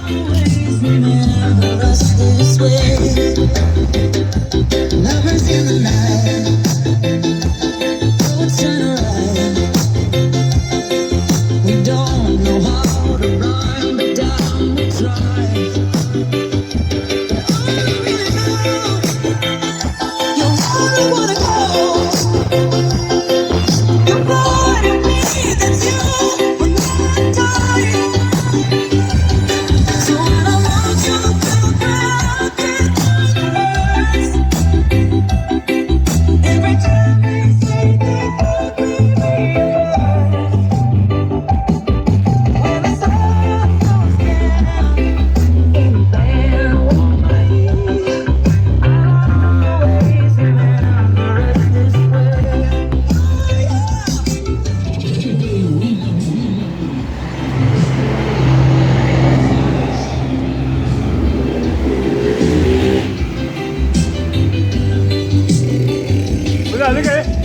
Always remember us this way. Lovers in the night, poets turn right. We don't know how to rhyme, but down we try. All I really know, you're all I wanna go. You're part of me, that's you. When I die. So when I want you to feel bad, every time they say they hurt me, when the sun goes down, there on my knees, I always remember it this way.不是那个。